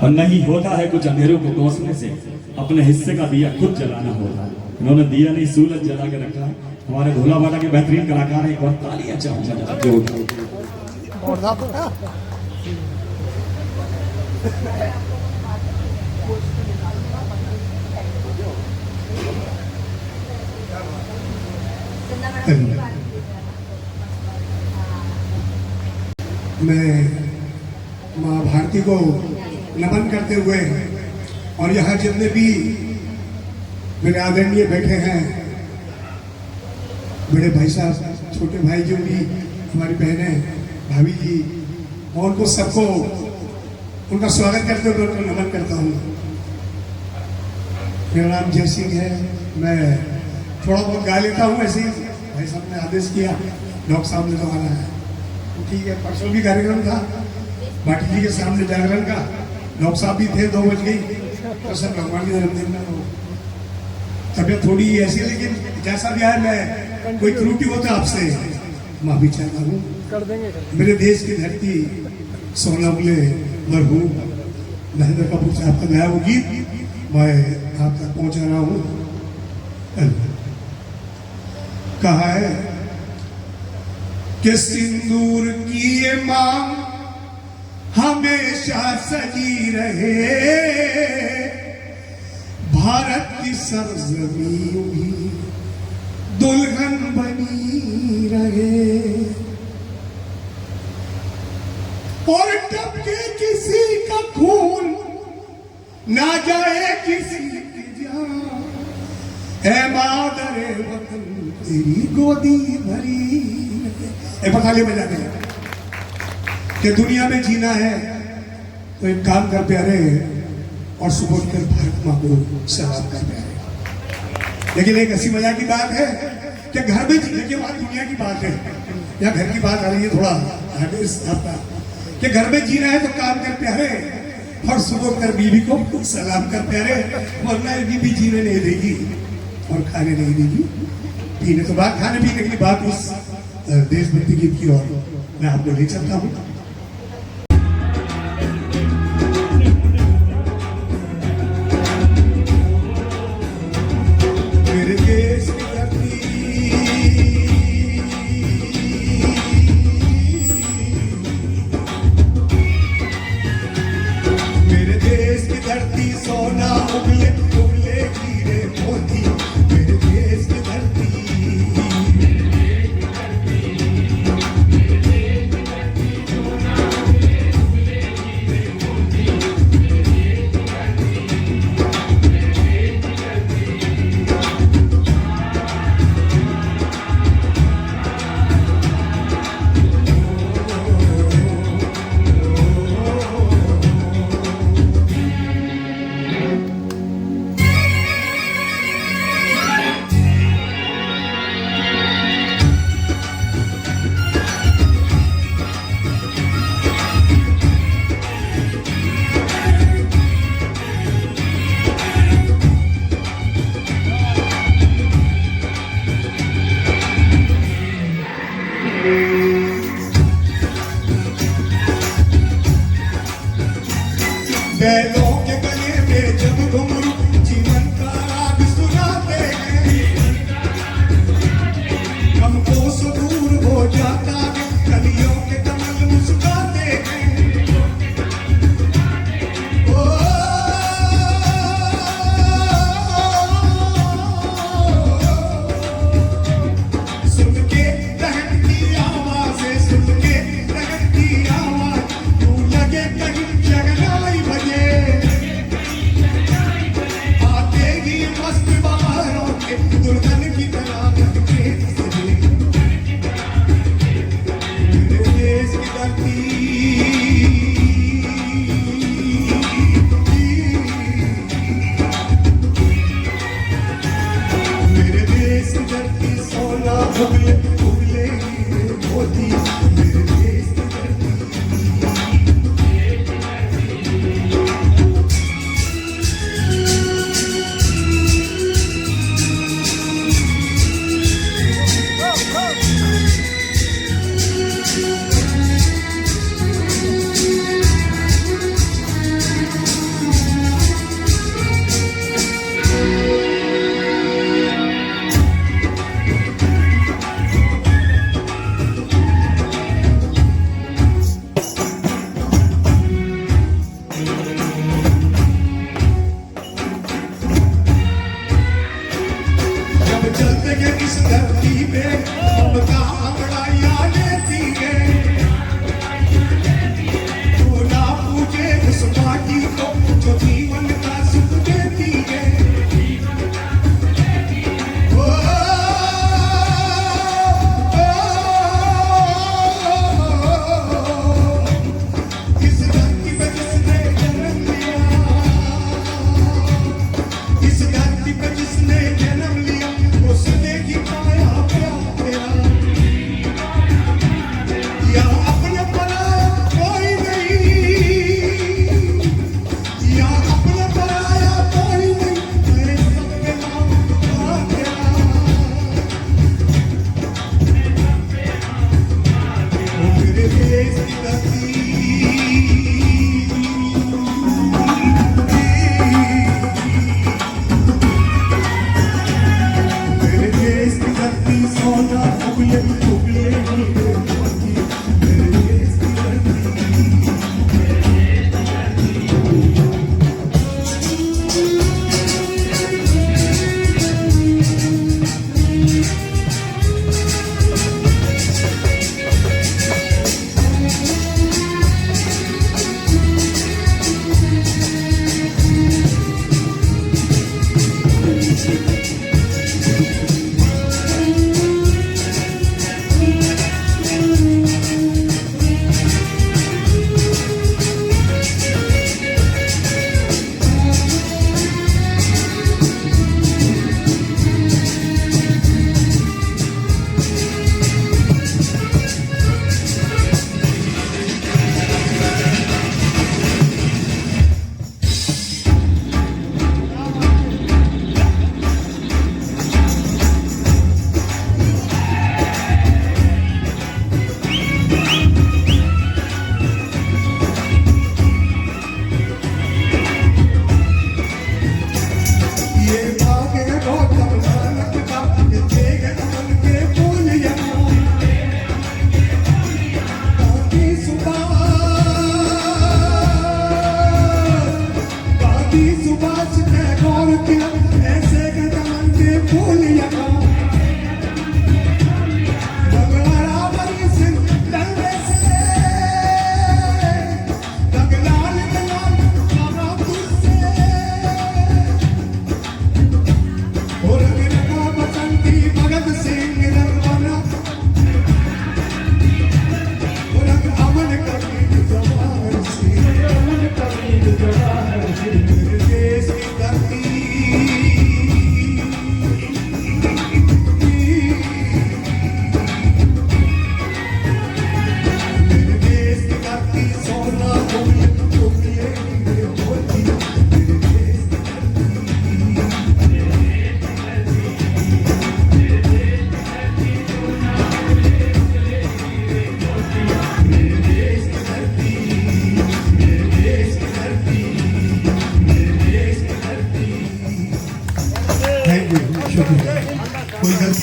और नहीं होता है कुछ अंधेरों को कोसने से, अपने हिस्से का दिया खुद जलाना होता है। उन्होंने दिया नहीं सूरज जला के रखा है। हमारे भोलाबाटा के बेहतरीन कलाकार हैं, एक बार तालियां चाहूंगा जो मैं माँ भारती को नमन करते हुए और यहाँ जितने भी मेरे आदरणीय बैठे हैं, बड़े भाई साहब, छोटे भाई जो भी हमारी बहनें, भाभी जी, और उनको सबको उनका स्वागत करते हुए उनको नमन करता हूँ। मेरा नाम जय सिंह है। मैं थोड़ा बहुत गा लेता हूँ ऐसे ही, भाई साहब ने आदेश किया, डॉक्टर साहब ने तो आना है, ठीक है। परसों भी कार्यक्रम था भाटी जी के सामने जागरण का, डॉक्टर साहब भी थे, 2 बज गई, तो सब भगवान की जन्मदिन में तबियत थोड़ी ऐसी, लेकिन जैसा भी है मैं कोई त्रुटि हो तो आपसे माफी चाहता हूँ। मेरे देश की धरती सोना बोले मरहूम महेंद्र कपूर साहब का गाया वो गीत मैं आप तक पहुंचा रहा हूँ। कहा है कि सिंदूर की ये मांग हमेशा सजी रहे, भारत की सरजमीं भी दुल्हन बनी रहे, और टपके किसी का खून ना जाए किसी की जान, ऐ मादरे वतन तेरी गोदी भरी रहे। बताइए बजा के कि दुनिया में जीना है तो एक काम कर प्यारे, और सुबह उठकर भारत माँ को सलाम कर प्यारे। लेकिन एक हंसी मजाक की बात है कि घर में जीने के बाद दुनिया की बात है, या घर की बात आ रही है, थोड़ा आता कि घर में जीना है तो काम कर प्यारे, और सुबह उठकर बीवी को सलाम कर प्यारे, वरना बीवी जीने नहीं देगी और खाने नहीं देगी। पीने तो बात, खाने पीने की बात उस देशभक्ति गीत की ओर मैं आपको ले चलता हूँ। मेरे देश की धरती, मेरे देश की धरती सोना उगले उगले हीरे मोती, मेरे देश की धरती, बैलों के गले में जब घुंघरू जीवन का राग सुनाते हैं, हमको सुदूर हो जाता है, कलियों के कमल मुस्कुराते हैं। ओ सुन के रहन की आवाज़ें, सुन के रहन की आवाज़, तू लगे कहीं जगना ही बजे।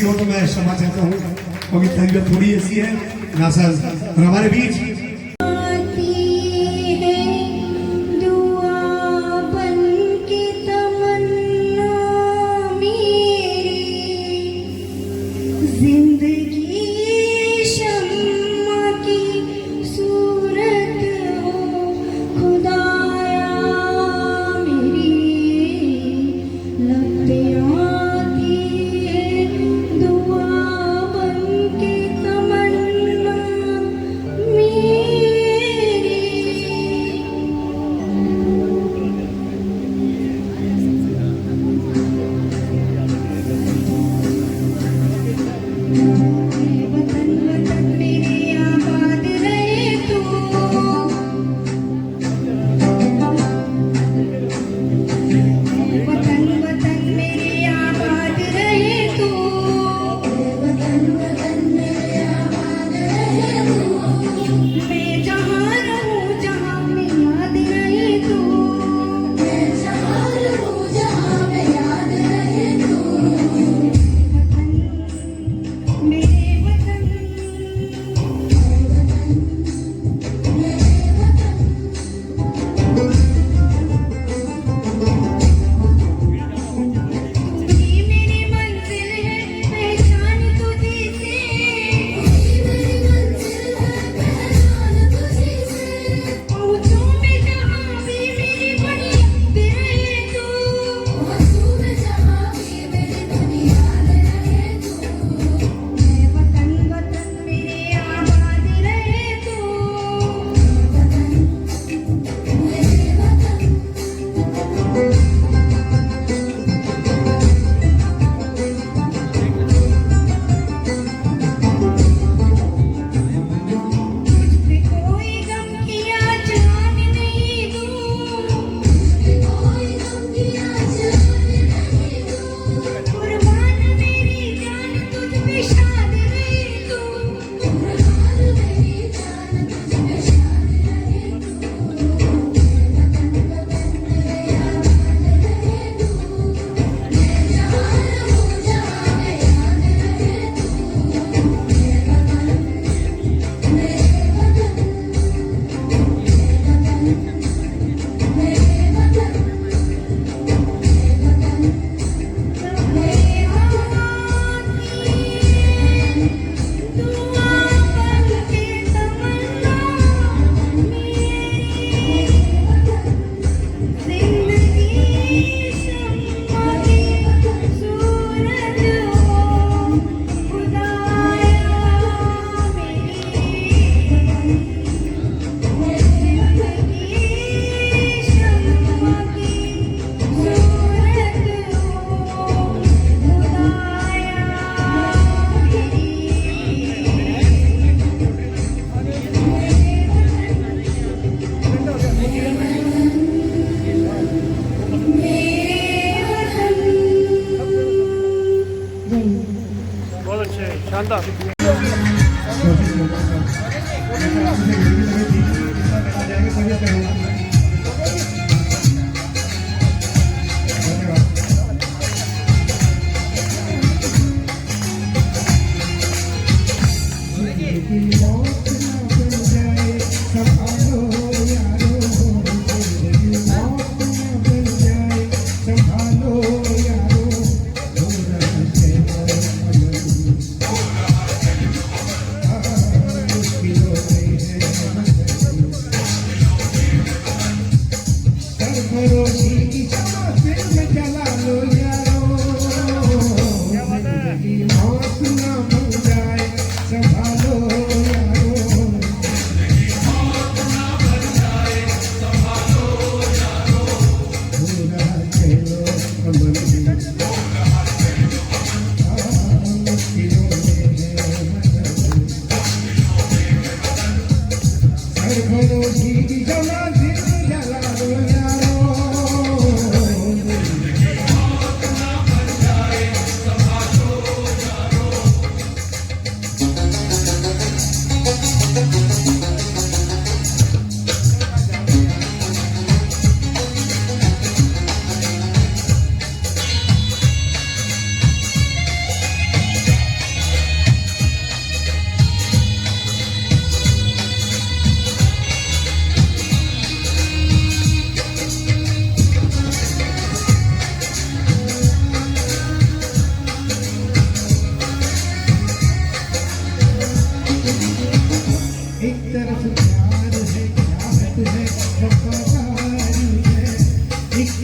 ऐसी हो तो मैं क्षमा चाहता हूँ, क्योंकि तबीयत थोड़ी ऐसी है नासाज। और हमारे बीच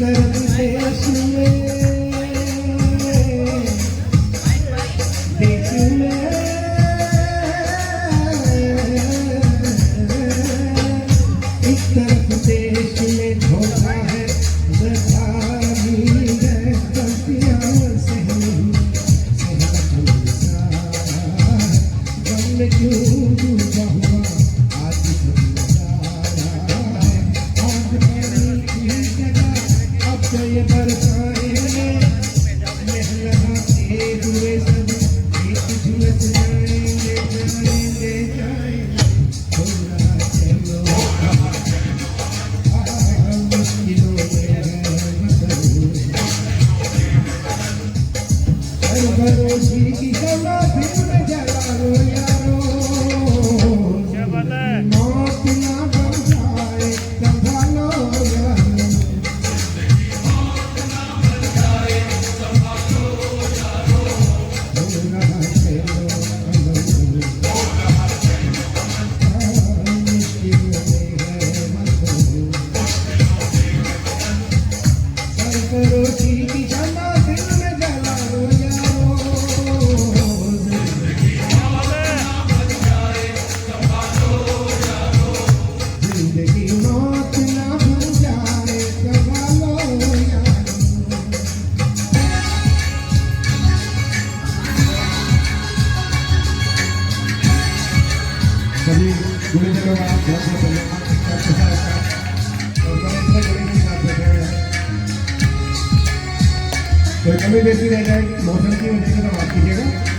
तरफ देश में इस तरफ देश में धोखा है बधाई है गलतियां सहनी गम में क्यों डूबा हुआ आज आज पानी की जगह अब तो ये बरसाए लहलहाते हुए सब एक झुलस जाएंगे जाएंगे जाएंगे थोड़ा चलो मुश्किलों में है भरोसी की जमा फिर में जला रो यारो मौत ना बन जाए संभालो यारो भरोसी की जमा फिर में जला रो यारो जिंदगी मौत ना बन जाए संभालो यारो सभी गुरुजनों का बहुत बहुत धन्यवाद और बड़े बड़े के साथ बैठे हुए हैं कोई कमी बेसी रह जाए मौसम की वजह से तो बात कीजिएगा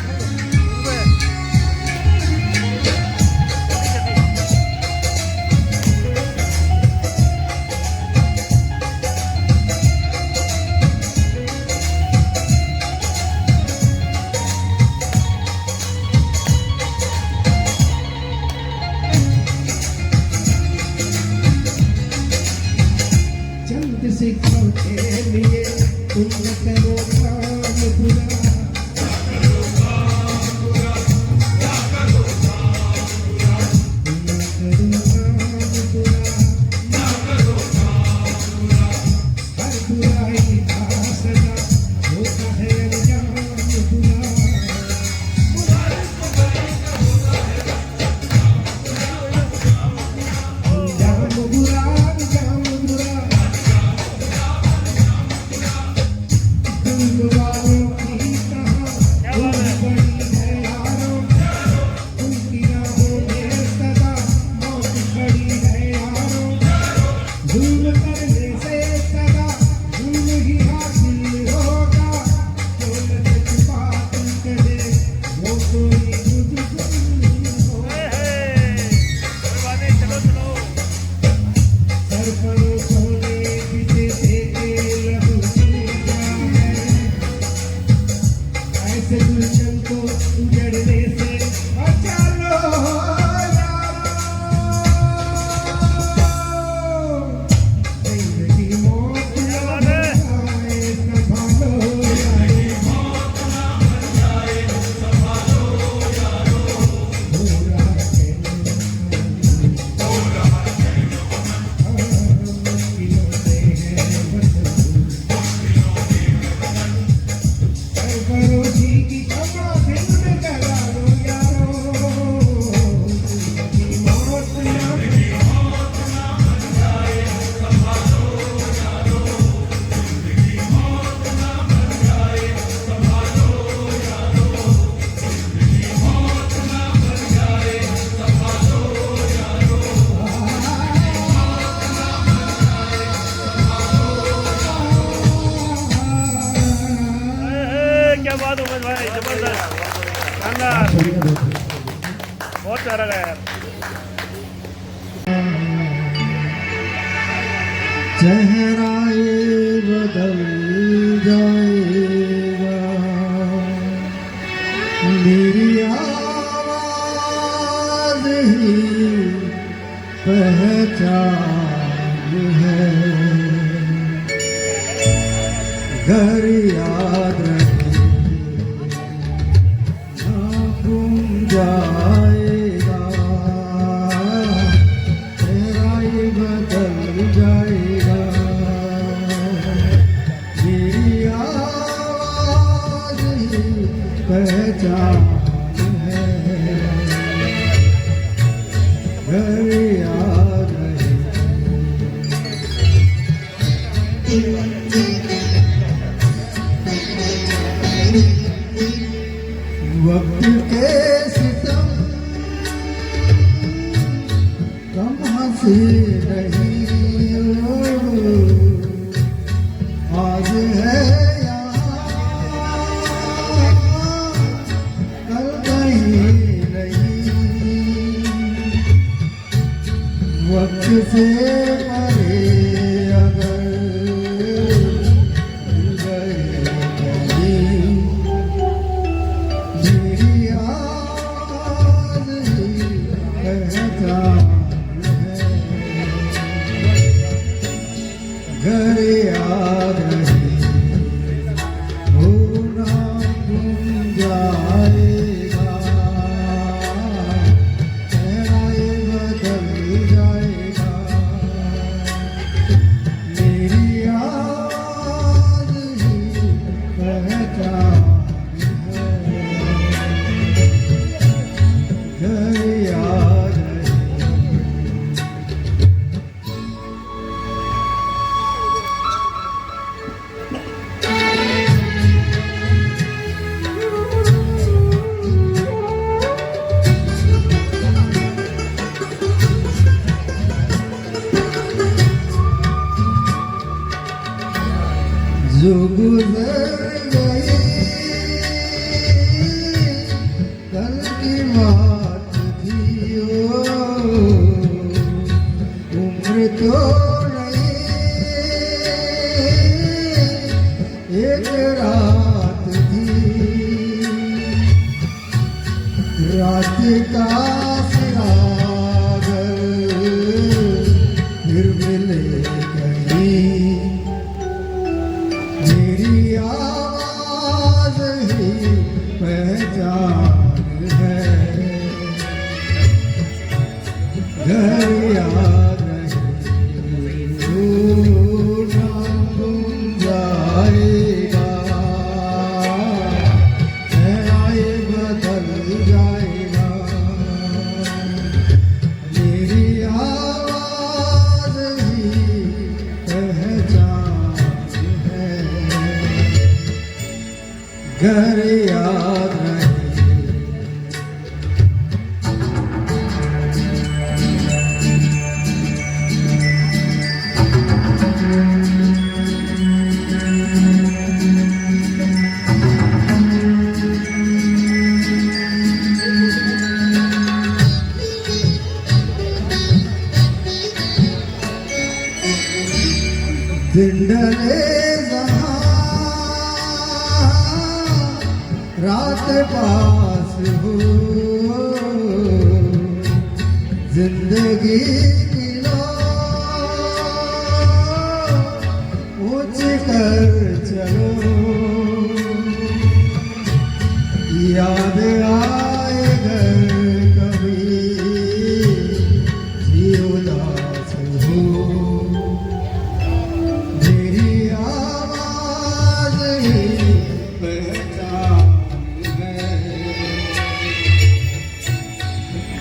जल्द से के लिए तुम न करो काम बुरा तुम न करो काम बुरा हर बुराई का सजा होता है अंजाम बुरा अंजाम बुरा अंजाम बुरा वालों की कहां बड़ी है यारों उनकी राहों में सदा मौत खड़ी है यारों जुल्म करने से सदा जुल्म ही हासिल होगा जो न सच बात करे वो कोई बुजुर्ग सर पर सोने पीछे देखे लहू ऐसे गुलशन को उजड़ने से बचा लो यारो जिंदगी मौत ना बन जाए संभालो यारो पूरा मुश्किलों से है भरोसी की क्षमा फिर में जला रो यारो जिंदगी मौत ना बन जाए संभालो यारो जिंदगी मौत ना बन जाए संभालो यारो जिंदगी मौत ना बन जाए संभालो यारो क्या बात हो भाई जबरदस्त शानदार बहुत प्यारा गाया यार चेहरा ये बदल जाएगा मेरी आवाज ही पहचान है घर याद रहे ना गुम जाएगा तेरा ये बदल जाएगा वक्त के सितम कम हंसी रही हो, आज है यहाँ कल कहीं नहीं, वक्त से परे अगर गए कहीं, मेरी आवाज़ ही पहचान है, घर याद रहे होना गुम जाएगा, चेहरा बदल जाएगा, मेरी आवाज़ ही पहचान घर याद रहे। जो गुजर गई कल की बात थी ओ, उम्र तो नहीं एक रात थी, रात का सिरागर फिर मिले कहीं, मेरी आवाज़ ही पहचान है, घर याद रहे होना गुम जाएगा, चेहरा बदल जाएगा, मेरी आवाज़ ही पहचान है, घर याद रहे। दिन ढले जहाँ रात पास हो, जिंदगी की लो ऊंच कर चलो, याद आए घर कभी जी उदास हो, मेरी आवाज़ ही पहचान है,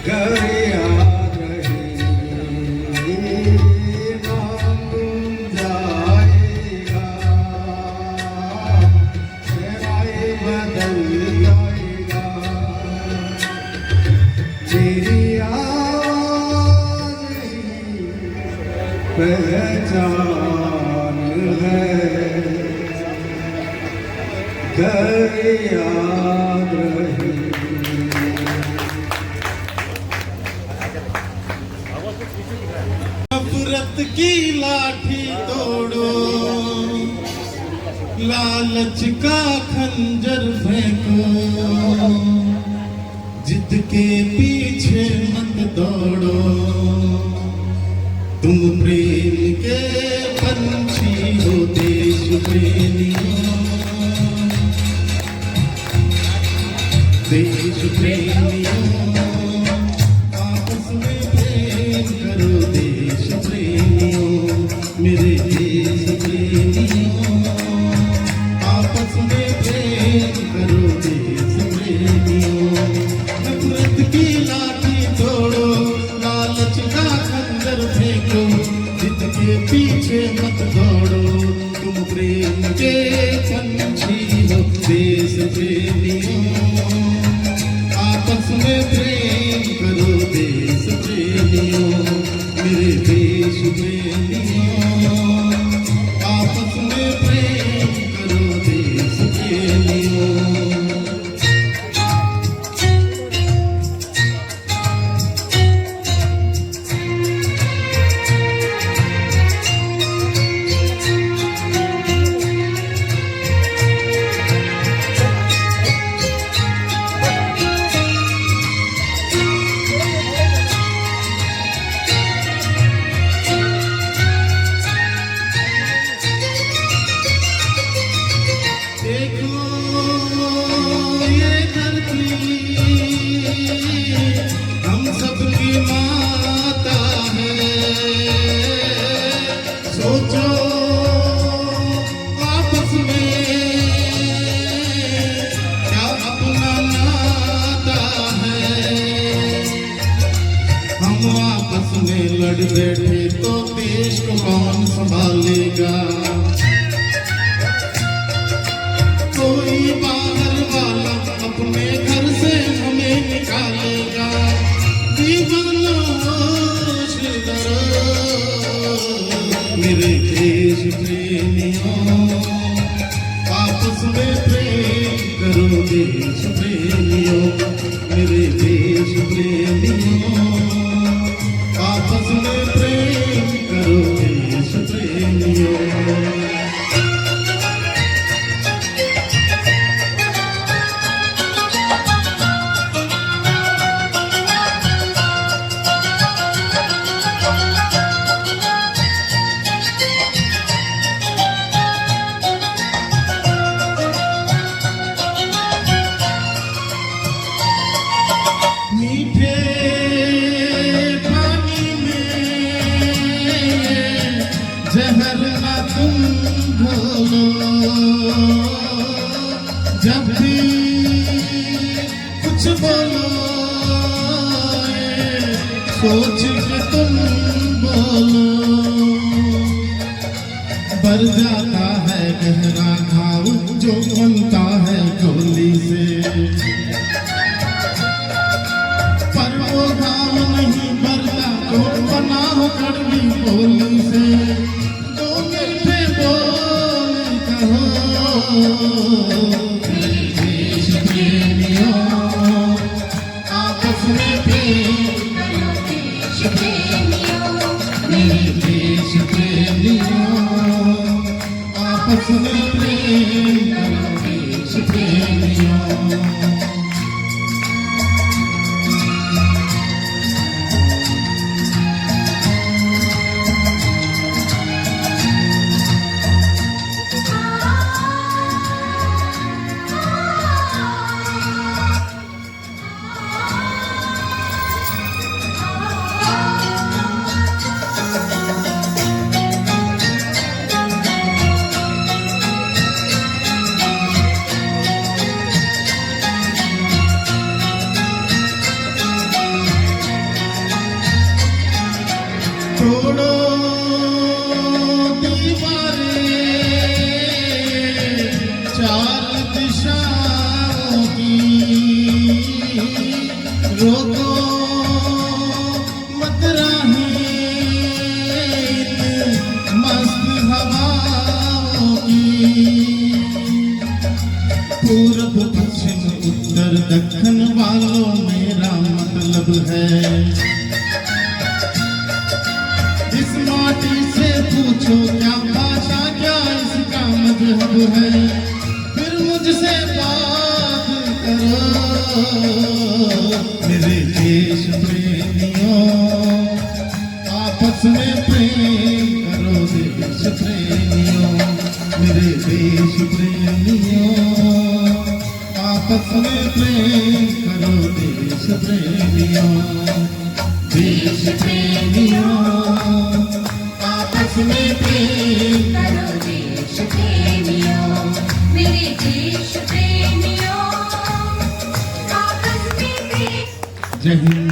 घर याद रहे नाम गुम जाएगा, चेहरा बदल जाएगा, मेरी आवाज़ ही पहचान है, घर याद रहे। नफरत की लाठी तोड़ो, लालच का खंजर फेंको, जिद के पीछे मत दौड़ो, तुम प्रेम के पंछी हो देश प्रेमियों, देश प्रेमियों, आपस में प्रेम करो देश प्रेमियों, मेरे देश प्रेमियों, आपस में प्रेम करो देश प्रेमियों, नफरत की लाठी तोड़ो, लालच का खंजर फेंको, जिद के पीछे मत दौड़ो, प्रेम के पंछी हो देश प्रेमियों, आपस में प्रेम करो देश प्रेमियों, मेरे देश प्रेमियों, आपस में प्रेम करो देश प्रेमियों। हम सबकी माता है, सोचो आपस में क्या अपना नाता है। हम आपस में लड़ बैठे तो देश को कौन संभालेगा, कोई बाहर वाला अपने घर से हमें निकालेगा। दीवाना होश करो मेरे देश प्रेमियों, आपस में प्रेम करो देश प्रेमियों, मेरे देश प्रेमियों, आपस में प्रेम करो देश प्रेमियों। मीठे पानी में जहर ना तुम घोलो, जब भी कुछ बोलो सोच के तुम बोलो। भर जाता है गहरा घाव जो बनता है गोली से, पर वो घाव नहीं भरता जो बना हो कड़वी बोली से। दो मीठे बोल कहो देश प्रेमियों, आपस में प्रेम करो देश प्रेमियों, मेरे देश प्रेमियों, आपस में प्रेम करो देश प्रेमियों। तोड़ो दीवारें चार दिशाओं की, रोको मत राहें मस्त हवाओं की। पूरब पश्चिम उत्तर दक्षिण वालों मेरा मतलब है, इस माटी से पूछो क्या भाषा क्या इसका मजहब है, फिर मुझसे बात करो मेरे देश प्रेमियों, आपस में प्रेम करो देश प्रेमियों, मेरे देश प्रेमियों, आपस में प्रेम करो देश प्रेमियों, देश प्रेमियों, आपस में प्रेम करो देश प्रेमियों, मेरे देश प्रेमियों, आपस में प्रेम। जय हिंद,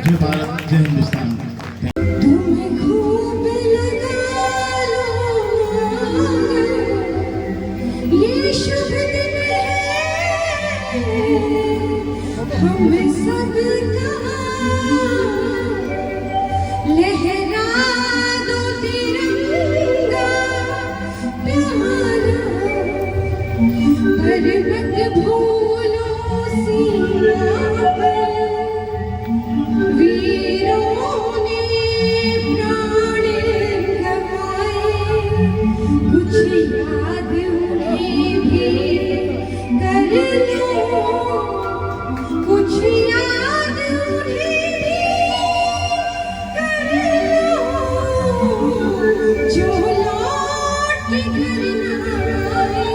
जय भारत, जय हिंदुस्तान। तुम्हें खूब लगा लो शुभ दिन है हम सबका लहरा दो तिरंगा प्यारा पर मत भूलो सीमा पर वीरों ने प्राण गंवाए कुछ याद उन्हें भी कर लो कुछ याद उन्हें भी कर लो जो लौट के घर न आए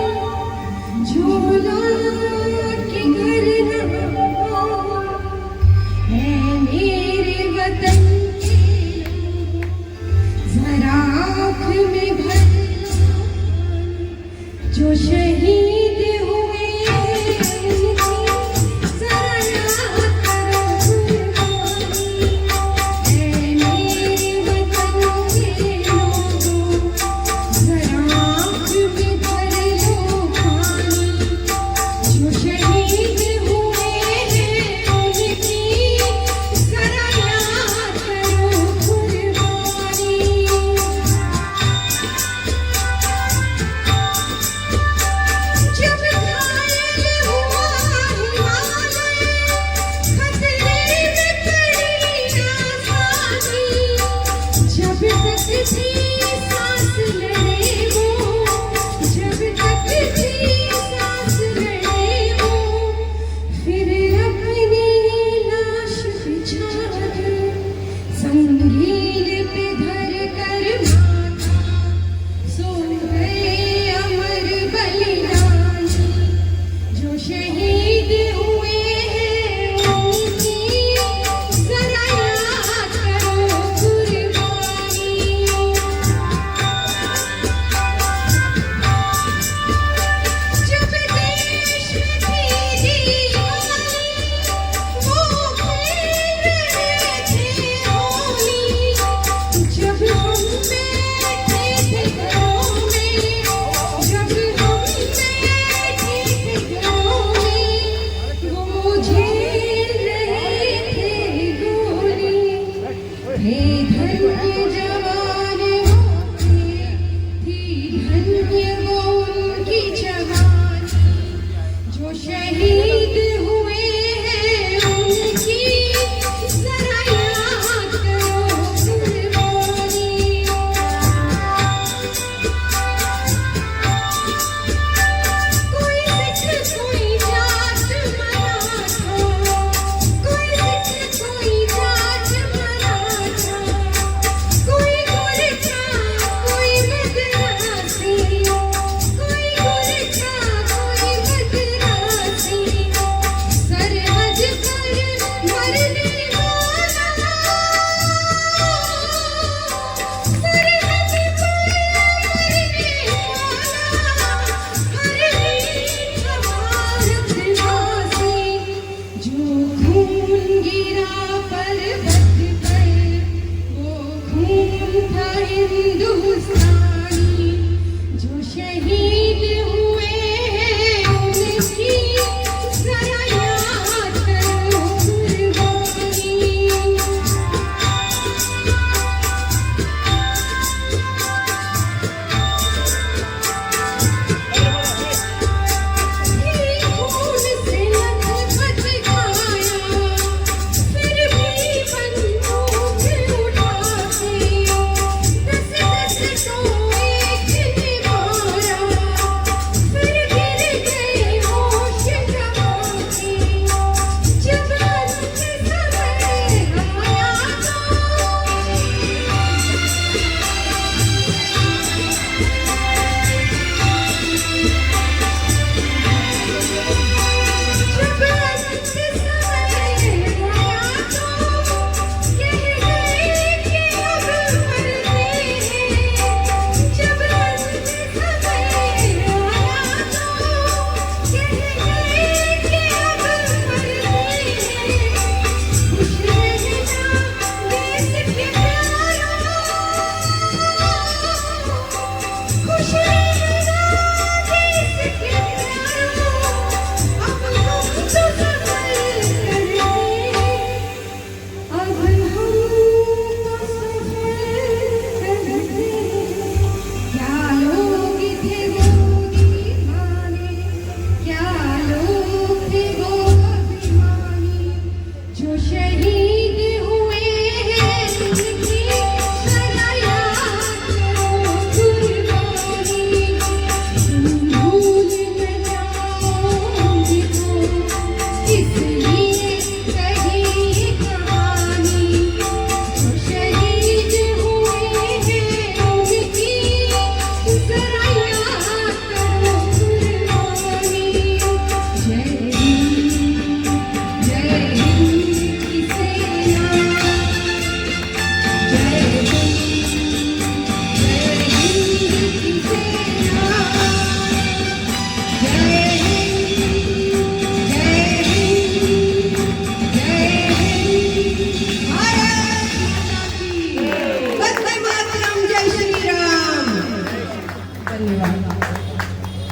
जो लौट के घर न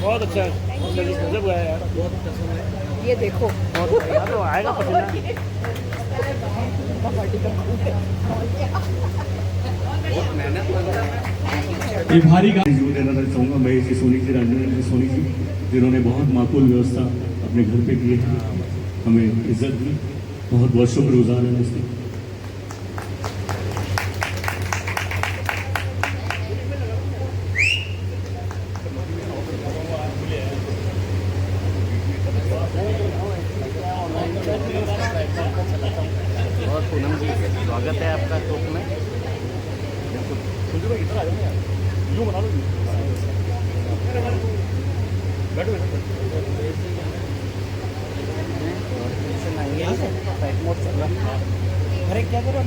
बहुत अच्छा गजब गाया यार। ये देखो बहुत बढ़िया, तो आएगा पसीना। ये भारी गाड़ी देना चाहूँगा मैं इसी सोनी जी, रंजन सोनी जी, जिन्होंने बहुत माकूल व्यवस्था अपने घर पे की है, हमें इज्जत दी, बहुत बहुत शुक्रगुजार है इसकी। और पूनम जी स्वागत है आपका शोक में। यूँ बना लो, बैठो अरे क्या करो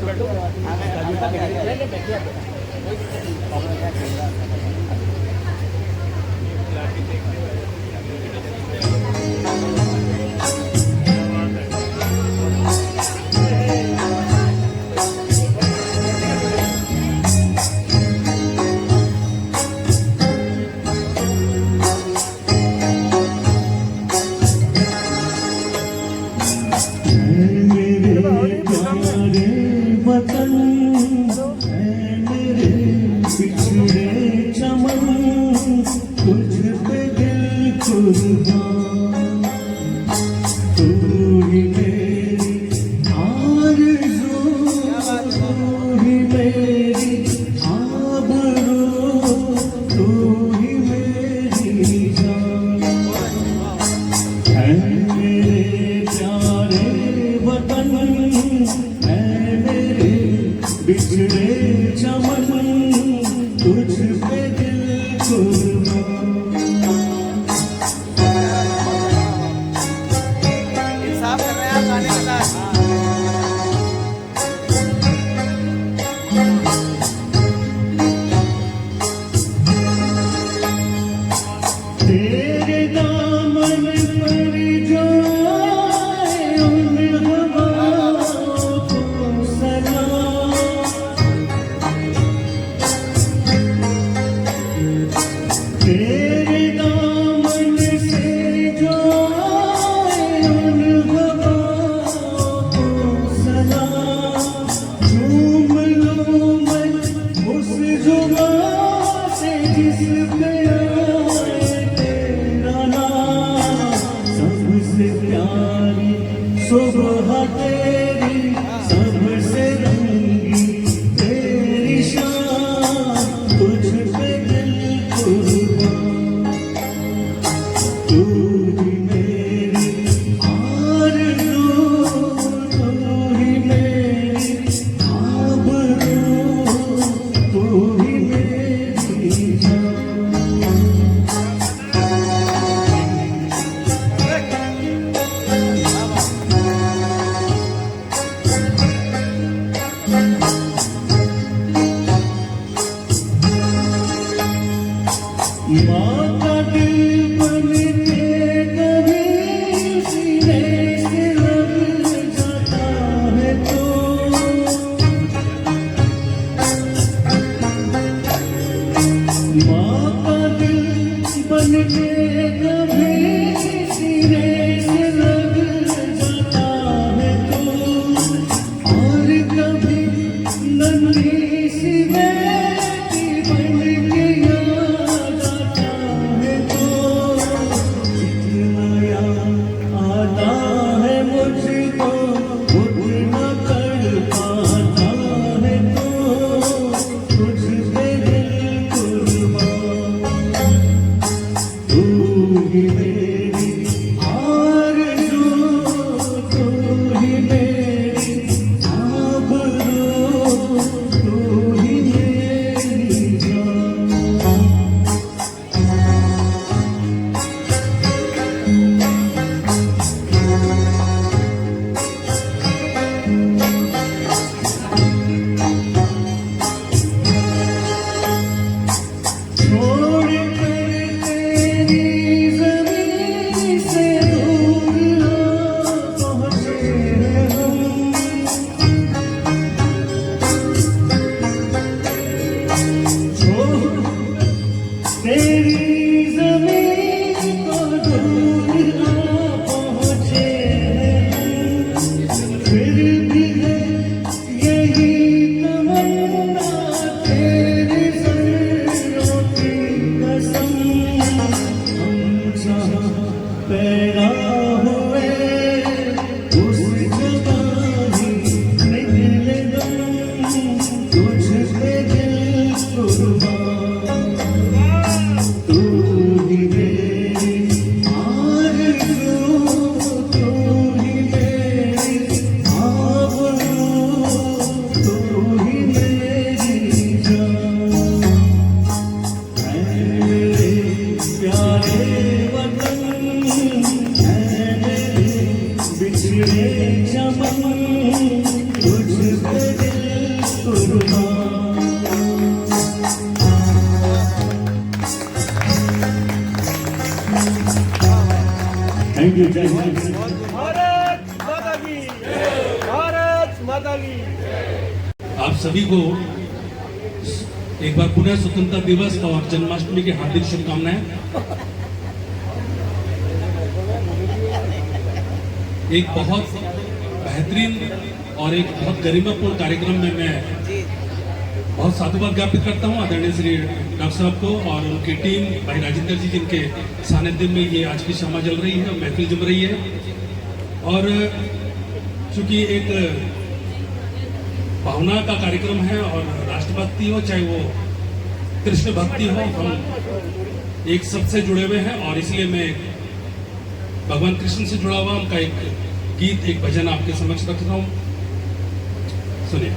बैठो। बिछड़े चमन तुझ पे दिल कुर्बान। इंसाफ कर रहे हैं आप गाने के साथ। तेरे दामन पर जो आए उन हवाओं को सलाम। तेरे दामन से जो आए उन हवाओं को सलाम। झूम लूं मैं उस जुबां से जिस पे आए तेरा नाम। सबसे प्यारी सुबह तेरी, सबसे रंगी तेरी शान, तुझ पे दिल कुर्बान। तू ही मेरी आरज़ू, तू ही मेरी आबरू, तू ही मेरी जान। माँ का दिल बन के कभी सीने से लग जाता है तो। माँ का दिल बन के कभी सीने से लग जाता है तो। और कभी नन्ही सी बेटी बन के याद आता है तो। जितना याद आता है मुझको उतना तड़पाता है तो। तुझ पे दिल कुर्बान, तू तेरी जमीन को दूर ना पहुँचे फिर भी है यही तमन्ना तेरे सरों की कसम हम जहाँ पैदा हुए उस जगह ही निकले दम तुझ पे दिल कुर्बान तू ही मेरी आरज़ू तू ही मेरी आबरू तू ही मेरी जान ऐ मेरे प्यारे वतन ऐ मेरे बिछड़े चमन तुझ पे दिल कुर्बान थैंक यू, जय हिंद। भारत माता की भारत माता की आप सभी को एक बार पुनः स्वतंत्रता दिवस और जन्माष्टमी की हार्दिक शुभकामनाएं। एक बहुत बेहतरीन और एक बहुत गरिमापूर्ण कार्यक्रम में मैं बहुत साधुवाद ज्ञापित करता हूं आदरणीय श्री डॉक्टर साहब को और उनकी टीम भाई राजेंद्र जी जिनके सानिध्य में ये आज की क्षमा चल रही है, महफिल जम रही है। और चूंकि एक भावना का कार्यक्रम है और राष्ट्रभक्ति हो चाहे वो कृष्ण भक्ति हो, हम एक सबसे जुड़े हुए हैं और इसलिए मैं भगवान कृष्ण से जुड़ा हुआ उनका एक गीत, एक भजन आपके समक्ष रख रहा हूं, सुनिए।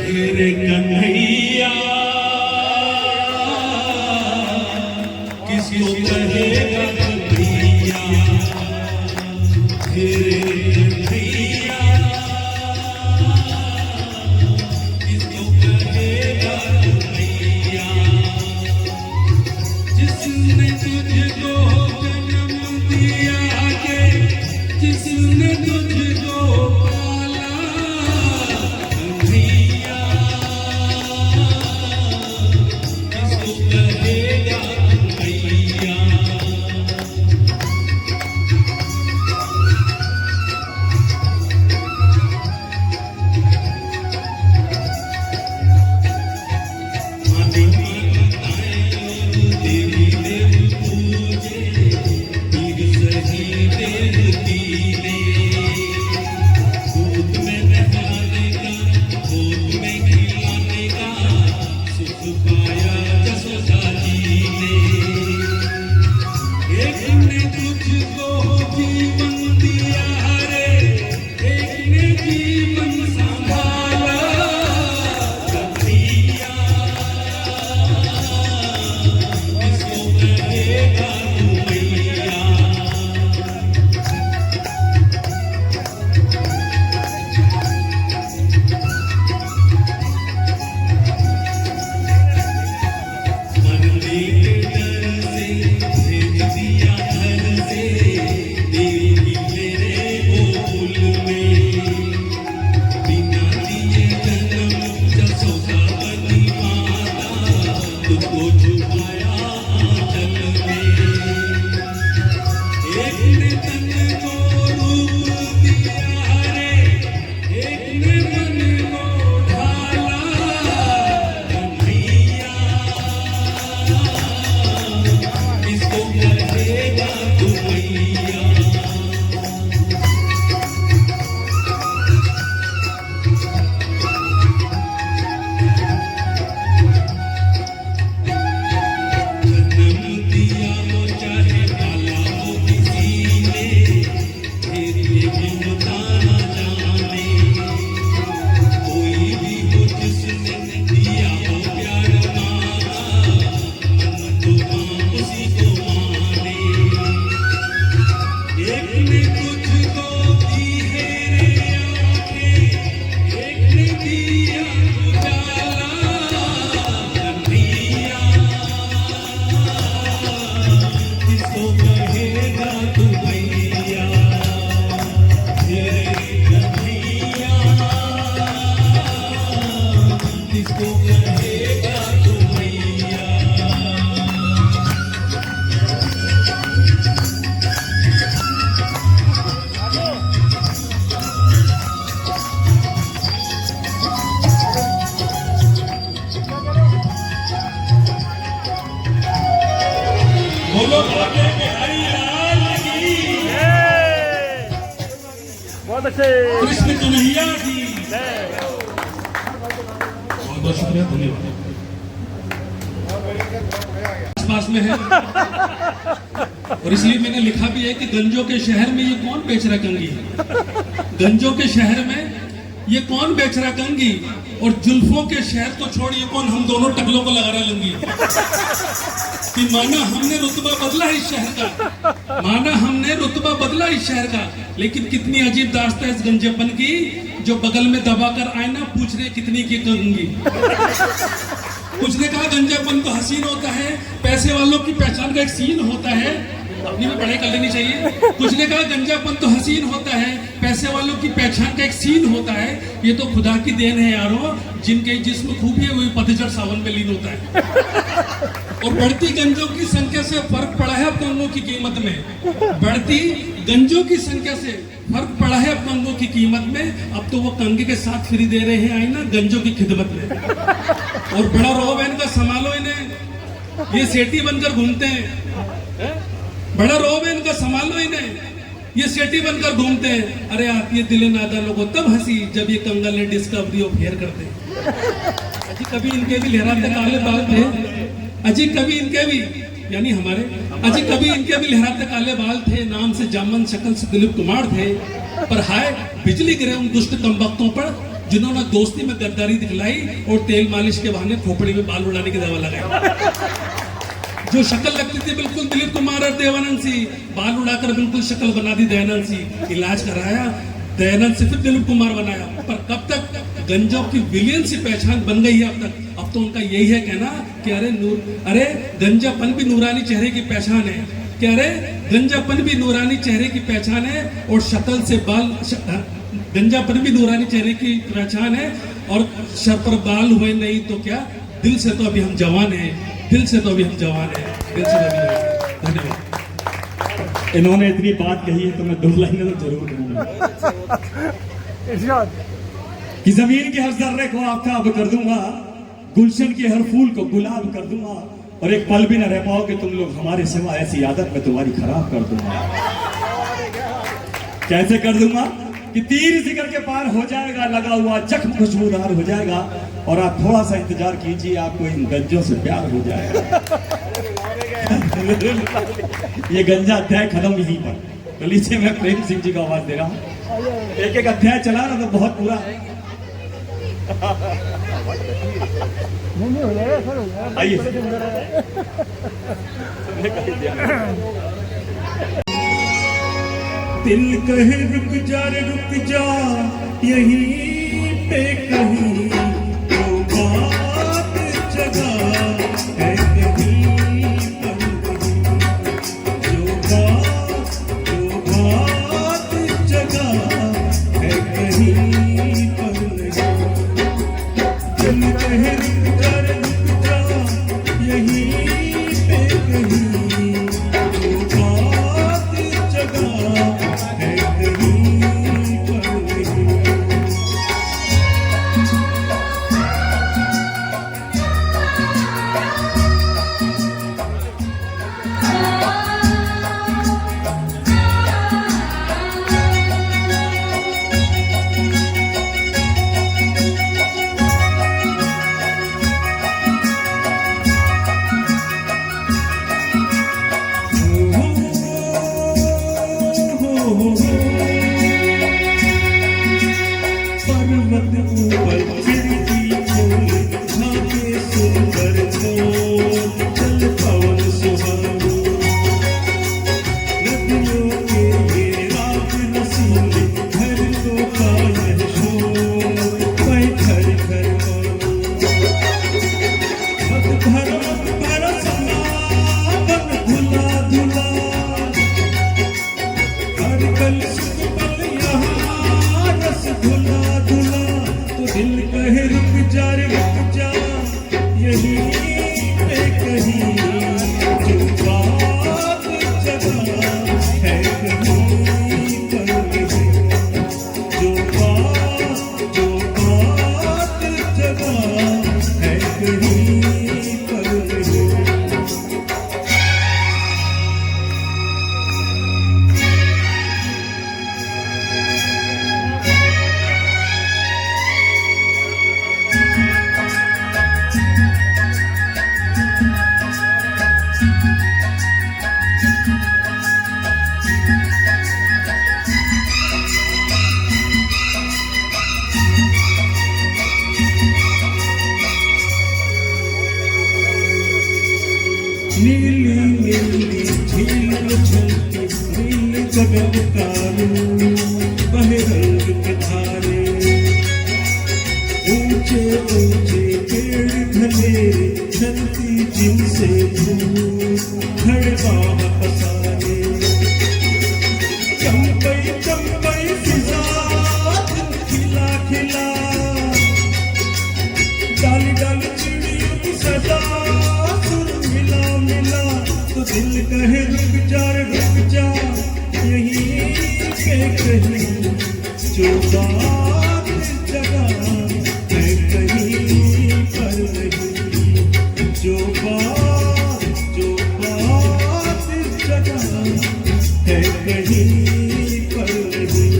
तेरे कन्हैया किसको कहेगा कन्हैया तेरे कन्हैया किसको कहेगा कन्हैया जिसने तुझको जन्म दिया के जिसने तुझको पाला कन्हैया किसको कहेगा कन्हैया जन्म दिया वो चाहे बाला हो किसी एक ने तुझको दी है रे आंखें, एक ने दिया उजाला कन्हैया, किसको कहेगा तू भैया तेरे कन्हैया, किसको कहेगा तू भैया। बोलो बाबे बिहारी लाल की, बहुत अच्छे कृष्ण कन्हैया की। बहुत बहुत शुक्रिया, धन्यवाद। आसपास में है और इसलिए मैंने लिखा भी है कि गंजों के शहर में ये कौन बेच रहा कंगी, गंजों के शहर में ये कौन बेच रहा कंगी, और जुल्फों के शहर तो छोड़िए कौन हम दोनों टकलों को लगा रहा लंगी। कि माना हमने रुतबा बदला इस शहर का, माना हमने रुतबा बदला इस शहर का, लेकिन कितनी अजीब दास्तान है इस गंजेपन की, जो बगल में दबाकर आईना पूछ रहे कितनी की कंगी। कुछ ने कहा गंजापन तो हसीन होता है, पैसे वालों की पहचान का एक सीन होता है, अपनी में पढ़ाई कर लेनी चाहिए। कुछ ने कहा गंजापन तो हसीन होता है, पैसे वालों की पहचान का एक सीन होता है। ये तो खुदा की देन है यारों, जिनके जिस्म खूबी है वही पतझड़ सावन में लीन होता है। और बढ़ती गंजों की संख्या से फर्क पड़ा है अब कंगों की कीमत में, बढ़ती गंजों की संख्या से फर्क पड़ा है अब कंगों की कीमत में। अब तो वो कंगे के साथ फ्री दे रहे हैं आईना गंजों की खिदमत में। और बड़ा रोब है इनका, संभालो इन्हें, ये सेठी बनकर घूमते हैं। बड़ा रोब है इनका, संभालो इन्हें, ये सेठी बनकर घूमते हैं। अरे आती है दिले नादा लोगों तब हंसी जब ये कंगल ने डिस्कवरी ऑफ हेयर करते। अजी कभी इनके भी लहराते काले बाल थे, अजी कभी इनके भी यानी हमारे अजी कभी इनके भी लहराते काले बाल थे, नाम से जामन शक्ल से दिलीप कुमार थे। पर हाय बिजली गिरे उन दुष्ट कमबख्तों पर जिन्होंने दोस्ती में गद्दारी दिखलाई और तेल मालिश के बहाने खोपड़ी में बाल उड़ाने की दवा लगाई। जो शक्ल लगती थी बिल्कुल दिलीप कुमार और देवानंद सी, बाल उड़ाकर बिल्कुल शक्ल बना दी दयानंद सी। इलाज कराया दयानंद से फिर दिलीप कुमार बनाया। पर कब तक गंजों की विलियन सी पहचान बन गई है अब तक। अब तो उनका यही है कहना कि अरे गंजापन भी नूरानी चेहरे की पहचान है, कि अरे गंजापन भी नूरानी चेहरे की पहचान है, और शक्ल से बाल गंजापन भी नूरानी चेहरे की पहचान है, और सर पर बाल हुए नहीं तो क्या, दिल से तो अभी हम जवान हैं, दिल से तो अभी हम जवान हैं, दिल से तो अभी। धन्यवाद। इन्होंने इतनी बात कही है तो मैं 2 लाइनें तो जरूर कहूंगा कि जमीन के हर जर्रे को आफताब कर दूंगा, गुलशन के हर फूल को गुलाब कर दूंगा, और एक पल भी न रह पाओगे तुम लोग हमारे सिवा, ऐसी आदत मैं तुम्हारी खराब कर दूंगा। कैसे कर दूंगा कि तीर जिगर के पार हो जाएगा, लगा हुआ जख्म खुशबूदार हो जाएगा, और आप थोड़ा सा इंतजार कीजिए, आपको इन गंजों से प्यार हो जाएगा। ये गंजा अध्याय खत्म यहीं पर। तो लीजिए मैं प्रेम सिंह जी को आवाज दे रहा हूँ। एक एक अध्याय चला रहा तो बहुत पूरा आइए। दिल कहे रुक जा रे रुक जा, यहीं पे कहीं तो बात जगह है कहीं पर कहीं, जो बात जगह है कहीं पर नहीं। दिल कहे रुक जा रे रुक जा, यहीं पे कहीं तो बात जगह है कहीं पर नहीं। पल सुख पल यहाँ रस धुला धुला, तो दिल कहे रुक जा रे रुक जा, यहीं पे कहीं जो बात जगह है कहीं पर नहीं, जो बात जगह है कहीं पर नहीं। नीली नीली झील चलती नील गगन तारू, बहे रंग के धारे, ऊंचे ऊंचे पेड़ घने चलती जिनसे धूप, खड़े बाह पसारे, चंपई चंपई फिजा खिला खिला, डाली डाली चिड़ियों की सजा, मिला मिला, तो दिल कहे रुक जा रे रुक जा, यहीं पे कहीं जो बात जगह है कहीं पर नहीं, जो बात जगह है कहीं पर नहीं।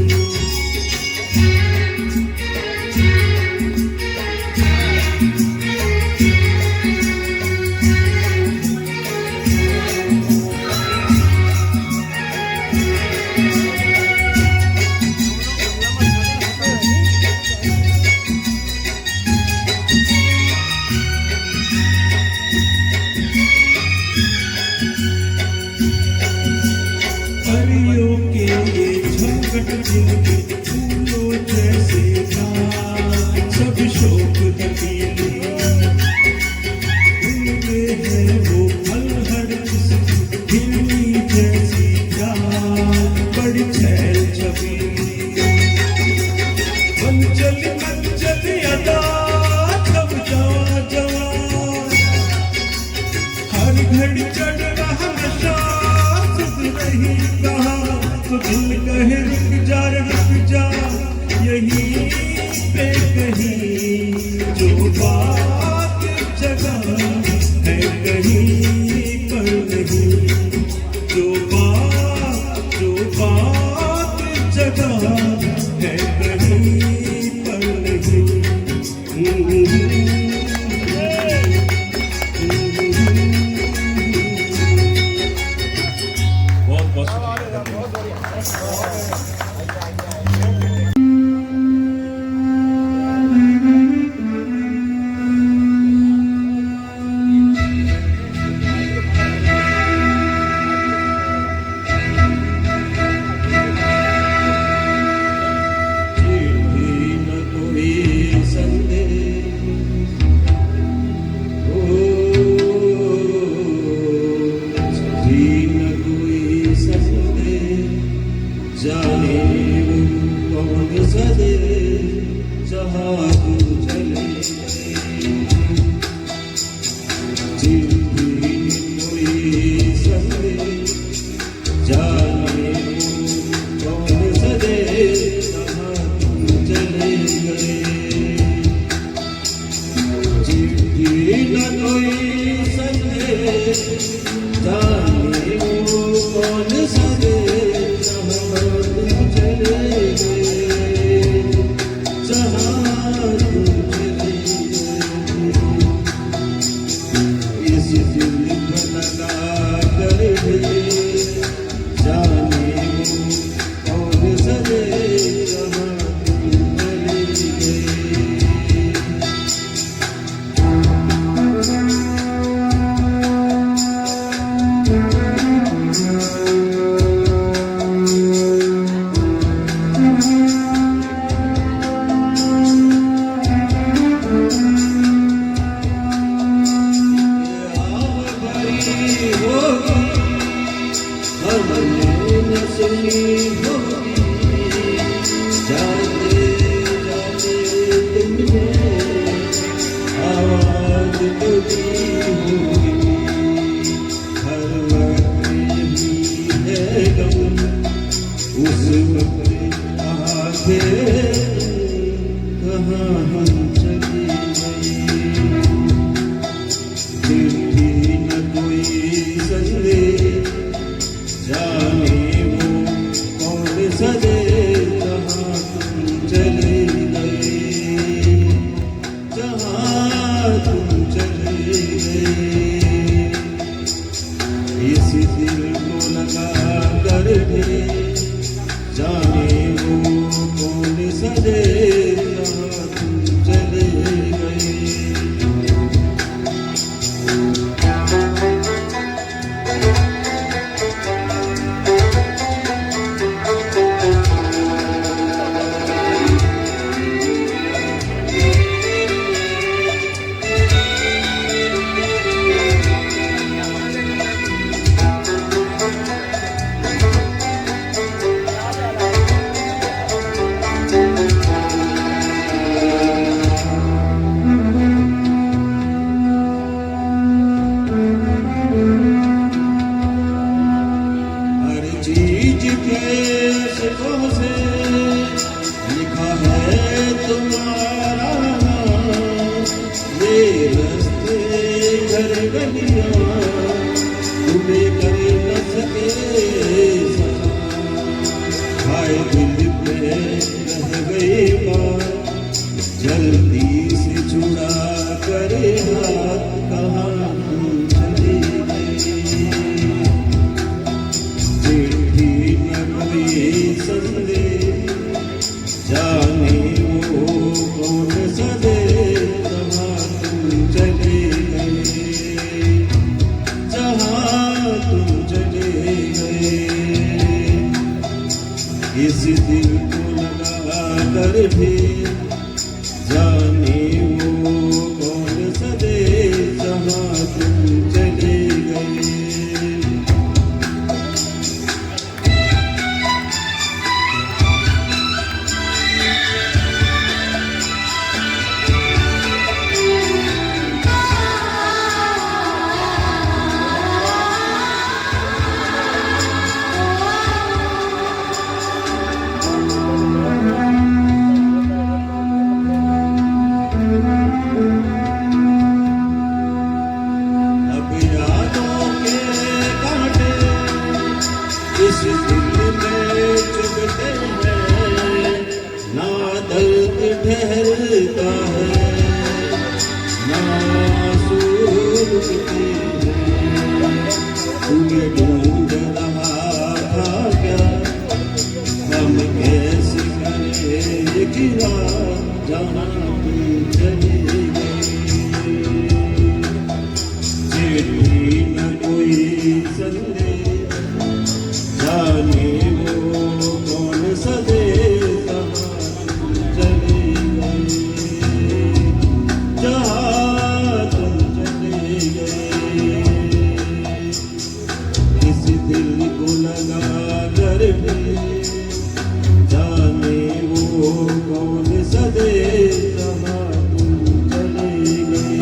परियों के ये झंकट जिनके फूलों जैसे गाल, सब शोक हकीली, उनके हैं वो अलहड़ किस्म हिरनी जैसी चाल, बड़ी छैल छबीली, मंचली मंचली अदा तब जवा जवा, हर घड़ी चढ़ रहा नशा, नहीं कहा तो दिल कहे रुक जा रे रुक जा, यहीं पे कहीं जो बात जगह है कहीं पर नहीं, जो बात जगह है कहीं पर नहीं। बहुत बहुत जाने वो कौन सदे जहाँ तू चले, जिंदगी कोई सदे, जाने वो कौन सदे जहाँ तू चले गए, जिंदगी न कोई सदे, जाने वो कौन सदे हमने न सुनी हो जाने वो कौन सदे जहाँ तुम चले गए। हर चीज के अक्षरों से लिखा है तुम्हारा नाम। ये रास्ते घर गलियां तुम्हें कर न सके सफा। हाय दिल पे रह गई बात जल्दी से छुड़ा करे हाथ, कहाँ तुम चली गई। चिट्ठी न कोई संदेश जाने वो कौन सदे जहाँ तुम चले गए। जहाँ तुम चले गए इस दिल को लगा कर भी जाने वो कौन सदे जहाँ तुम चले गए। अब यादों के कांटे इस दिल में चुभते हैं। ना दर्द ठहरता है ना आंसू रुकते हैं। तुम्हें ढूंढ रहा था क्या हम कैसे करें गिरा जहाँ तुम चले गए। चिट्ठी न कोई संदेश जाने वो कौन सदे जहाँ तुम चले गए। जहाँ तुम चले गए इस दिल को लगा कर भी जाने वो कौन सदे जहाँ तुम चले गए।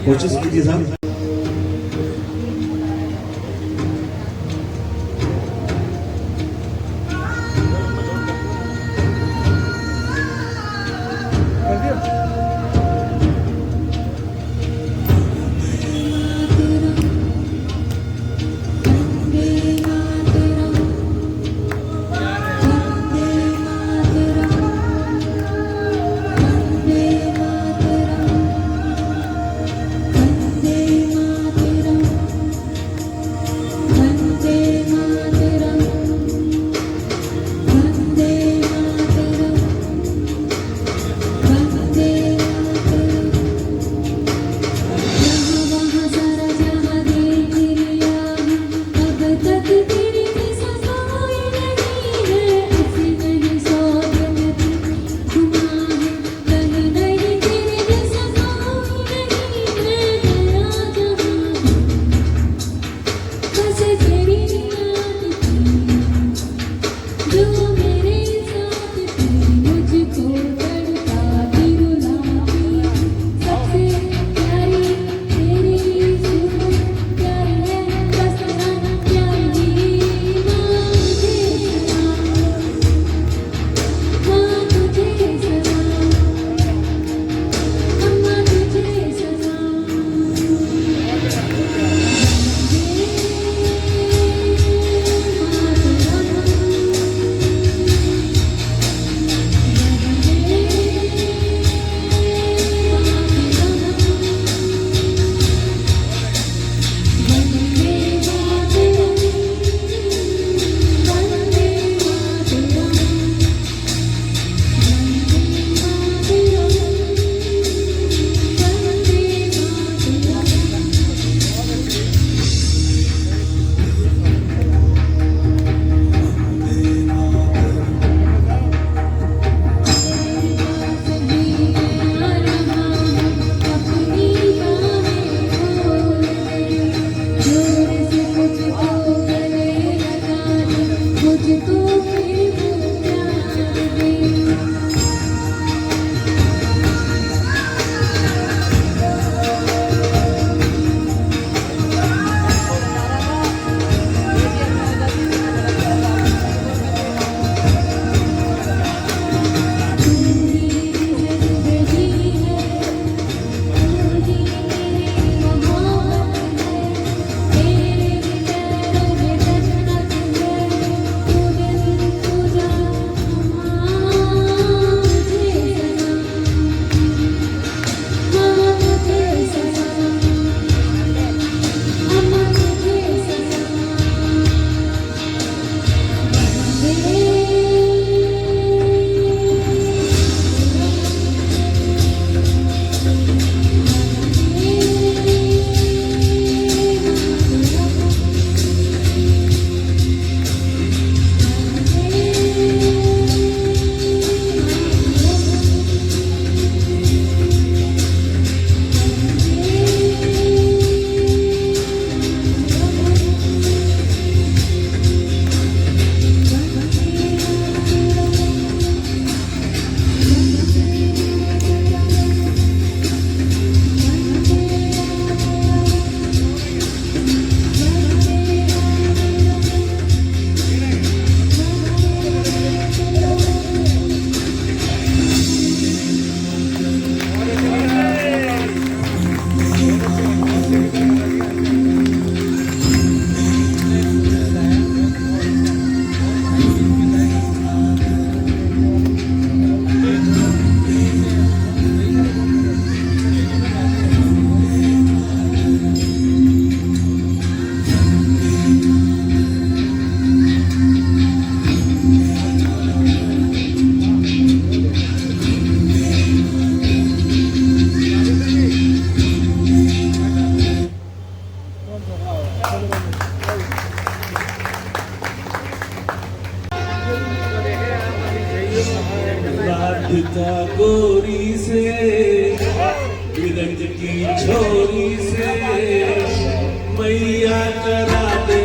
कोशिश कीजिए साहब। वंदे छोरी से बिरज की छोरी से मैया करा दे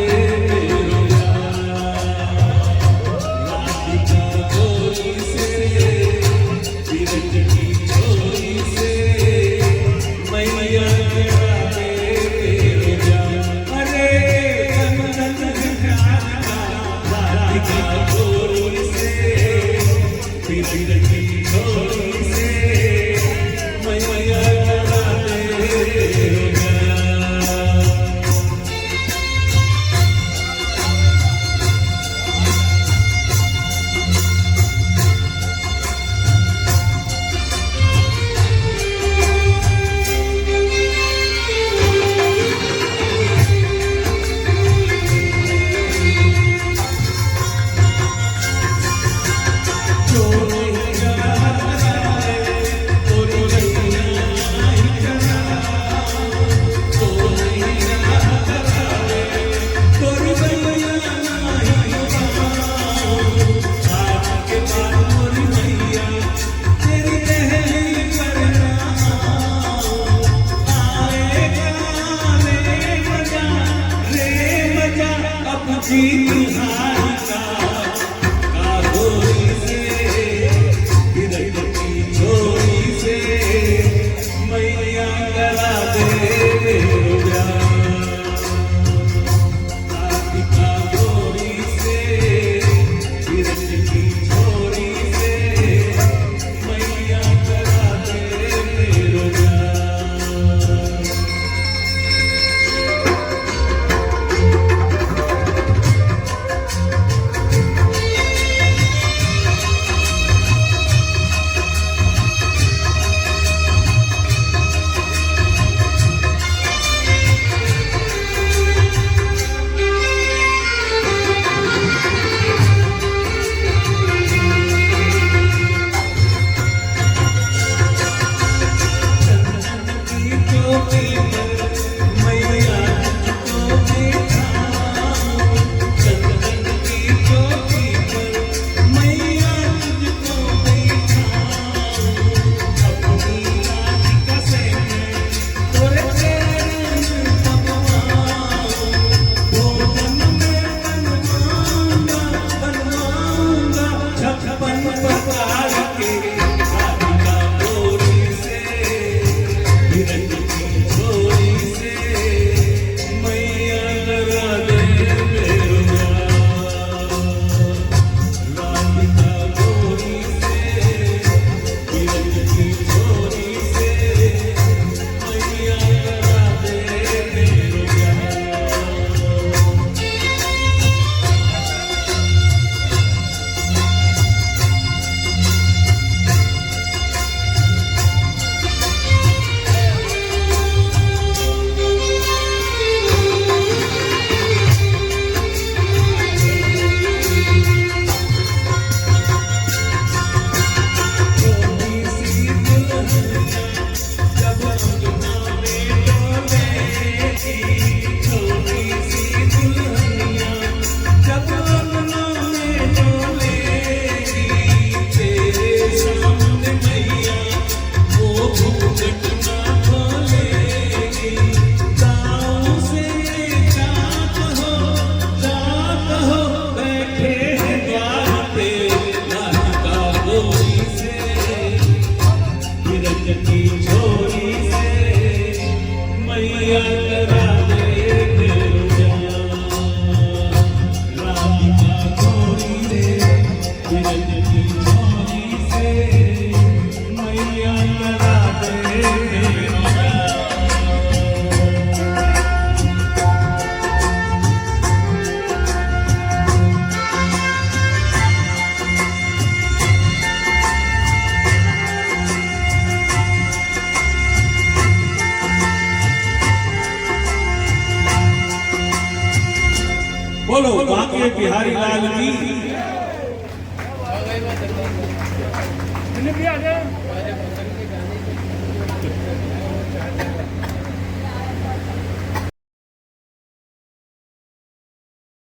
बोलो बांके बिहारी लाल की।